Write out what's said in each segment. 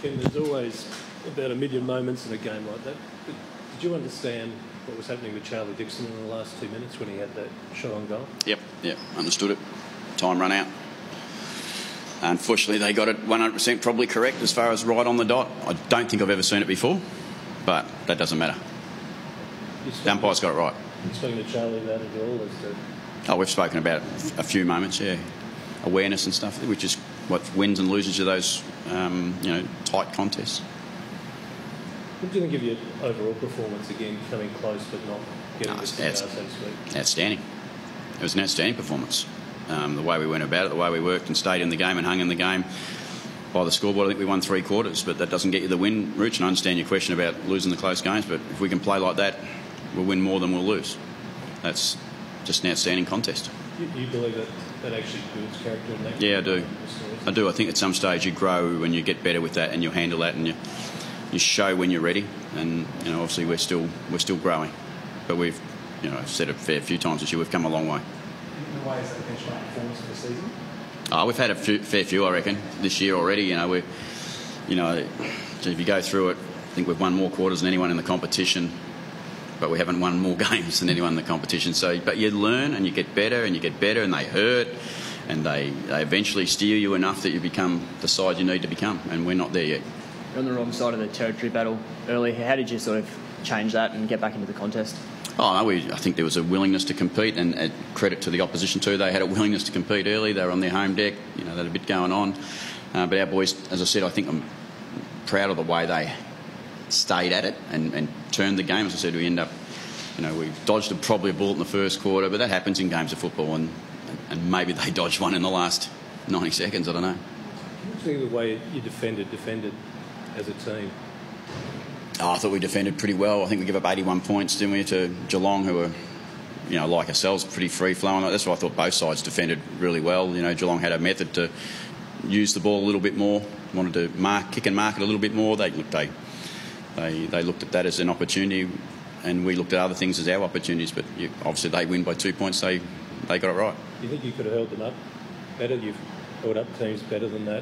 Ken, there's always about a million moments in a game like that. But did you understand what was happening with Charlie Dixon in the last 2 minutes when he had that shot on goal? Yep, understood it. Time run out. Unfortunately, they got it 100% probably correct as far as right on the dot. I don't think I've ever seen it before, but that doesn't matter. The umpire's got it right. You've spoken to Charlie about it at all? Oh, we've spoken about it a few moments, yeah. Awareness and stuff, which is what wins and loses of those, tight contests. What do you think of your overall performance again, coming close but not getting the cigar, so to speak? Outstanding. It was an outstanding performance. The way we went about it, the way we worked and stayed in the game and hung in the game. By the scoreboard, I think we won 3 quarters, but that doesn't get you the win, Rich. And I understand your question about losing the close games, but if we can play like that, we'll win more than we'll lose. That's just an outstanding contest. You believe that actually builds character in that? Yeah, I do. I do. I think at some stage you grow and you get better with that and you handle that and you show when you're ready. And obviously we're still growing, but we've I've said it a fair few times this year. We've come a long way. In the ways that benchmark performance for the season? We've had a fair few, I reckon, this year already. If you go through it, I think we've won more quarters than anyone in the competition, but we haven't won more games than anyone in the competition. So, but you learn and you get better and they hurt and they eventually steer you enough that you become the side you need to become, and we're not there yet. You're on the wrong side of the territory battle early. How did you sort of change that and get back into the contest? I think there was a willingness to compete, and credit to the opposition too. They had a willingness to compete early. They were on their home deck. They had a bit going on. But our boys, as I said, I think I'm proud of the way they stayed at it and turned the game. As I said, we end up, we dodged probably a bullet in the first quarter, but that happens in games of football, and maybe they dodged one in the last 90 seconds. I don't know. What do you think of the way you defended as a team? I thought we defended pretty well. I think we give up 81 points, didn't we, to Geelong, who were, like ourselves, pretty free-flowing. That's why I thought both sides defended really well. Geelong had a method to use the ball a little bit more, wanted to kick and mark it a little bit more. They looked at that as an opportunity, and we looked at other things as our opportunities. But obviously they win by 2 points. They got it right. Do you think you could have held them up better? You've held up teams better than that?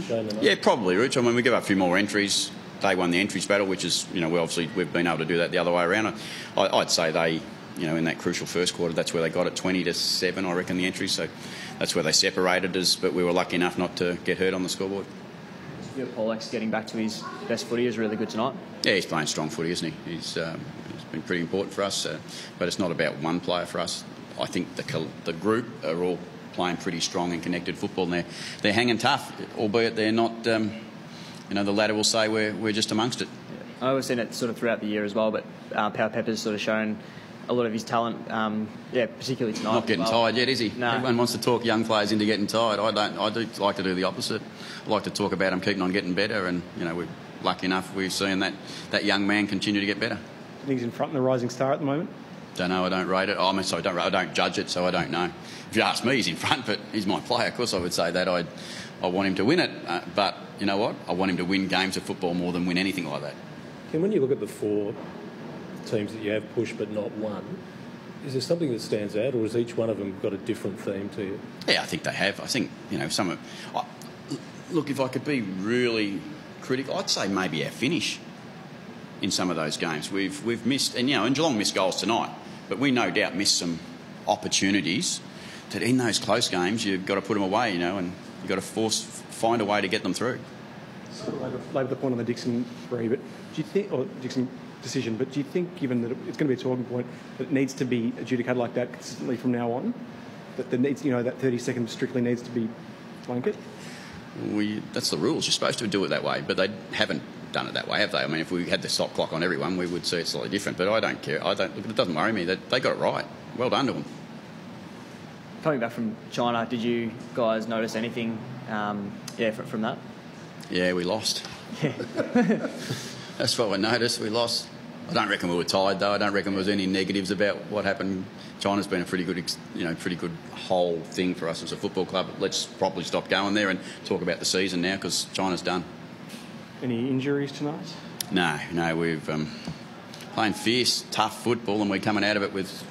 Shown them up? Yeah, probably, Rich. I mean, we give up a few more entries. They won the entries battle, which is, we've been able to do that the other way around. I'd say they, in that crucial first quarter, that's where they got it 20-7, I reckon, the entries. So that's where they separated us, but we were lucky enough not to get hurt on the scoreboard. Yeah, Pollock's getting back to his best footy is really good tonight. Yeah, he's playing strong footy, isn't he? He's been pretty important for us, but it's not about one player for us. I think the group are all playing pretty strong and connected football, and they're hanging tough, albeit they're not... the ladder will say we're just amongst it. Yeah. I've seen it sort of throughout the year as well, but Power Pepper's sort of shown a lot of his talent, particularly tonight. Not getting tired yet, is he? No. Everyone wants to talk young players into getting tired. I don't. I do like to do the opposite. I like to talk about them keeping on getting better, and we're lucky enough we've seen that young man continue to get better. Do you think he's in front in the Rising Star at the moment? Don't know. I don't rate it. I don't judge it, so I don't know. If you ask me, he's in front, but he's my player. Of course, I would say that. I want him to win it, but you know what? I want him to win games of football more than win anything like that. Ken, when you look at the 4 teams that you have pushed but not won, is there something that stands out, or has each one of them got a different theme to you? Yeah, I think they have. I think, some of... Look, if I could be really critical, I'd say maybe our finish in some of those games. We've missed... And Geelong missed goals tonight, but we no doubt missed some opportunities that in those close games you've got to put them away, and you've got to find a way to get them through. Sort of labour the point on the Dixon free, but do you think, or Dixon decision, but do you think, given that it's going to be a talking point, that it needs to be adjudicated like that consistently from now on? That there needs, that 30 seconds strictly needs to be blanket? That's the rules. You're supposed to do it that way, but they haven't done it that way, have they? I mean, if we had the stop clock on everyone, we would see it slightly different. But I don't care. Look, it doesn't worry me. They got it right. Well done to them. Coming back from China, did you guys notice anything? From that? Yeah, we lost. Yeah. That's what we noticed. We lost. I don't reckon we were tired though. I don't reckon there was any negatives about what happened. China's been a pretty good whole thing for us as a football club. Let's probably stop going there and talk about the season now, because China's done. Any injuries tonight? No. We've playing fierce, tough football, and we're coming out of it with,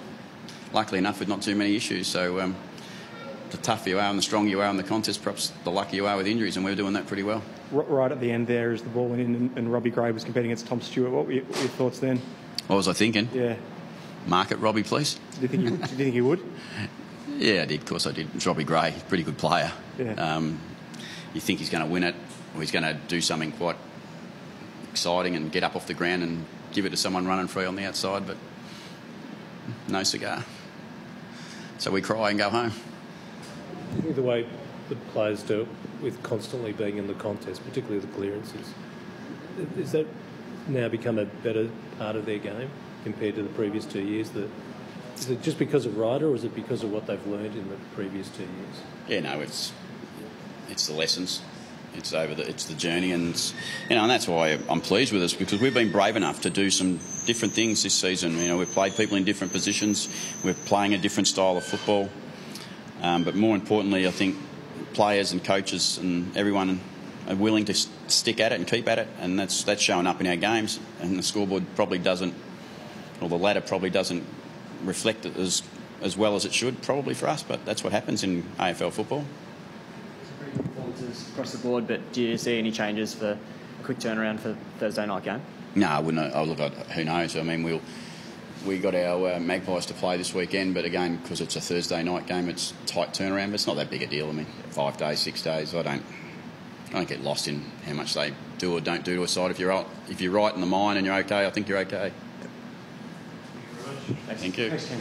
luckily enough, with not too many issues. So the tougher you are and the stronger you are in the contest, perhaps the luckier you are with injuries, and we're doing that pretty well. right at the end there as the ball went in and Robbie Gray was competing against Tom Stewart. What were your thoughts then? What was I thinking? Yeah. Market Robbie, please. Did you think he would? Yeah, I did. Of course I did. It's Robbie Gray, pretty good player. Yeah. You think he's going to win it, or he's going to do something quite exciting and get up off the ground and give it to someone running free on the outside, but no cigar. So we cry and go home. The way the players do it, with constantly being in the contest, particularly the clearances, is that now become a better part of their game compared to the previous 2 years? Is it just because of Ryder, or is it because of what they've learned in the previous 2 years? Yeah, no, it's the lessons. It's the journey, and and that's why I'm pleased with us, because we've been brave enough to do some different things this season. We've played people in different positions. We're playing a different style of football, but more importantly, I think players and coaches and everyone are willing to stick at it and keep at it, and that's showing up in our games. And the scoreboard probably doesn't, or the ladder probably doesn't reflect it as well as it should, probably for us. But that's what happens in AFL football. Performances across the board, but do you see any changes for a quick turnaround for Thursday night game? No, I wouldn't. Who knows? I mean, we got our Magpies to play this weekend, but again, because it's a Thursday night game, it's tight turnaround. But it's not that big a deal. I mean, 5 days, 6 days. I don't get lost in how much they do or don't do to a side. If you're right in the mind and you're okay, I think you're okay. Thank you very much. Thank you. Thanks, Cam.